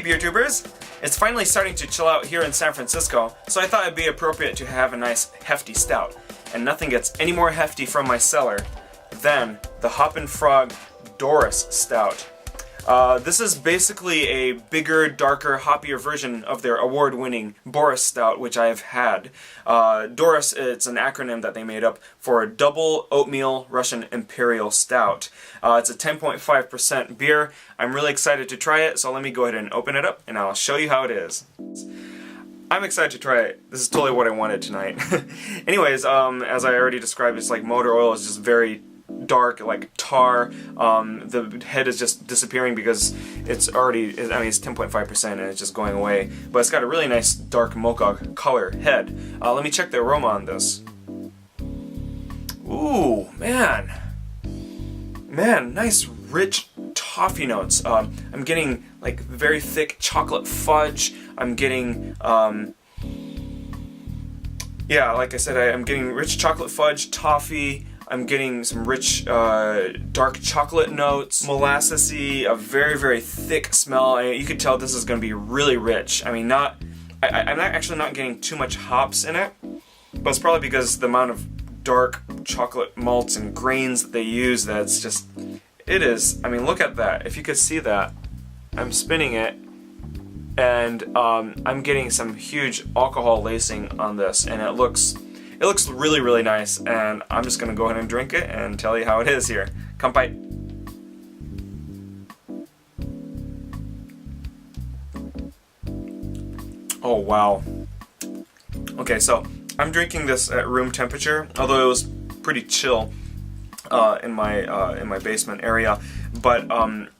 Hey beer tubers! It's finally starting to chill out here in San Francisco, so I thought it'd be appropriate to have a nice hefty stout. And nothing gets any more hefty from my cellar than the Hoppin DORIS Stout. This is basically a bigger, darker, hoppier version of their award-winning Boris Stout, which I have had. DORIS, it's an acronym that they made up for Double Oatmeal Russian Imperial Stout. It's a 10.5% beer. I'm really excited to try it, so let me go ahead and open it up, and I'll show you how it is. I'm excited to try it. This is totally what I wanted tonight. Anyways, as I already described, it's like motor oil is just very dark, like tar. The head is just disappearing because it's already, I mean, it's 10.5% and it's just going away. But it's got a really nice dark mocha color head. Let me check the aroma on this. Ooh, man. Man, nice rich toffee notes. I'm getting like very thick chocolate fudge. I'm getting, yeah, like I said, I'm getting rich chocolate fudge, toffee. I'm getting some rich dark chocolate notes, molassesy, a very, very thick smell. You could tell this is going to be really rich. I mean, I'm actually not getting too much hops in it, but it's probably because the amount of dark chocolate malts and grains that they use that it's just, it is. I mean, look at that. If you could see that, I'm spinning it, and I'm getting some huge alcohol lacing on this, and it looks really, really nice, and I'm just gonna go ahead and drink it and tell you how it is here. Kanpai. Oh wow. Okay, so I'm drinking this at room temperature, although it was pretty chill in my basement area. But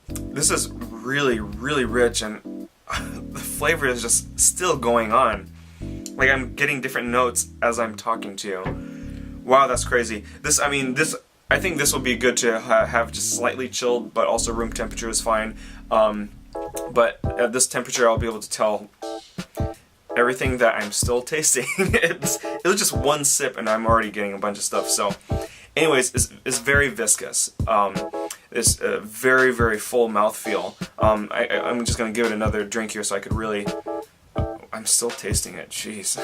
this is really, really rich, and the flavor is just still going on. Like, I'm getting different notes as I'm talking to you. Wow, that's crazy. I think this will be good to have just slightly chilled, but also room temperature is fine. But at this temperature, I'll be able to tell everything that I'm still tasting. It was just one sip, and I'm already getting a bunch of stuff. So, anyways, it's very viscous. It's a very, very full mouthfeel. I'm just gonna give it another drink here so I could really. I'm still tasting it, jeez.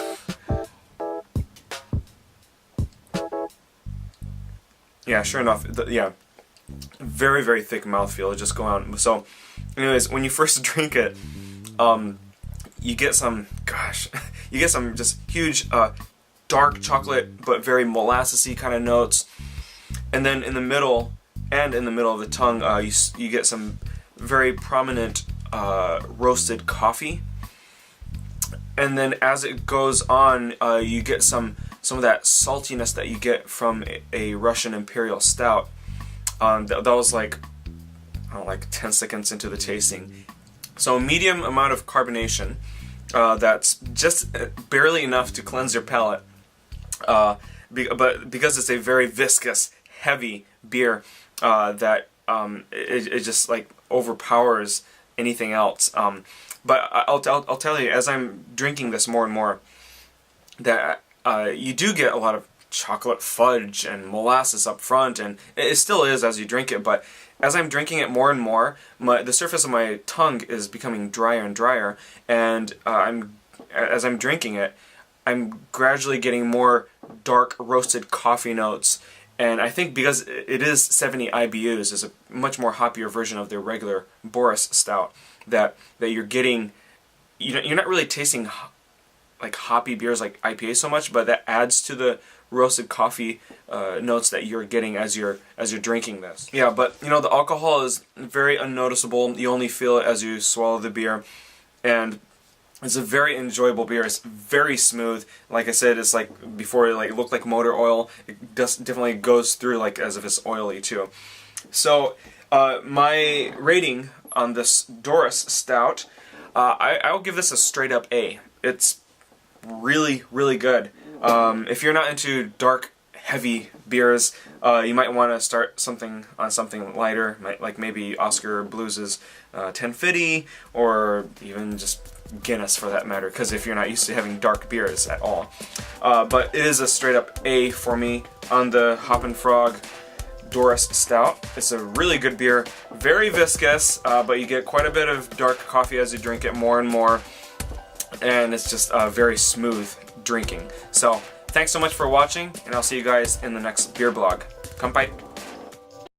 Yeah, sure enough, yeah, very, very thick mouthfeel, just go on. So, anyways, when you first drink it, you get some, you get some just huge, dark chocolate, but very molassesy kind of notes. And then in the middle, of the tongue, you get some very prominent, roasted coffee. And then as it goes on, you get some of that saltiness that you get from a Russian Imperial Stout. That was like, I don't know, like 10 seconds into the tasting. So a medium amount of carbonation, that's just barely enough to cleanse your palate. But because it's a very viscous, heavy beer, that it just like overpowers anything else. But I'll tell you, as I'm drinking this more and more, that you do get a lot of chocolate fudge and molasses up front, and it still is as you drink it, but as I'm drinking it more and more, the surface of my tongue is becoming drier and drier, and as I'm drinking it, I'm gradually getting more dark roasted coffee notes. And I think because it is 70 IBUs, is a much more hoppier version of their regular Boris Stout, that you're getting, you're not really tasting like hoppy beers like IPA so much, but that adds to the roasted coffee notes that you're getting as you're drinking this. Yeah, but the alcohol is very unnoticeable. You only feel it as you swallow the beer, and it's a very enjoyable beer. It's very smooth. Like I said, it's like before it looked like motor oil. It definitely goes through like as if it's oily too. So my rating on this DORIS Stout, I'll give this a straight up A. It's really, really good. If you're not into dark, heavy beers, you might want to start something lighter, like maybe Oscar Blues' 1050, or even just Guinness for that matter, because if you're not used to having dark beers at all. But it is a straight up A for me on the Hoppin DORIS Stout. It's a really good beer, very viscous, but you get quite a bit of dark coffee as you drink it more and more, and it's just very smooth drinking. So thanks so much for watching, and I'll see you guys in the next beer blog. Kampai!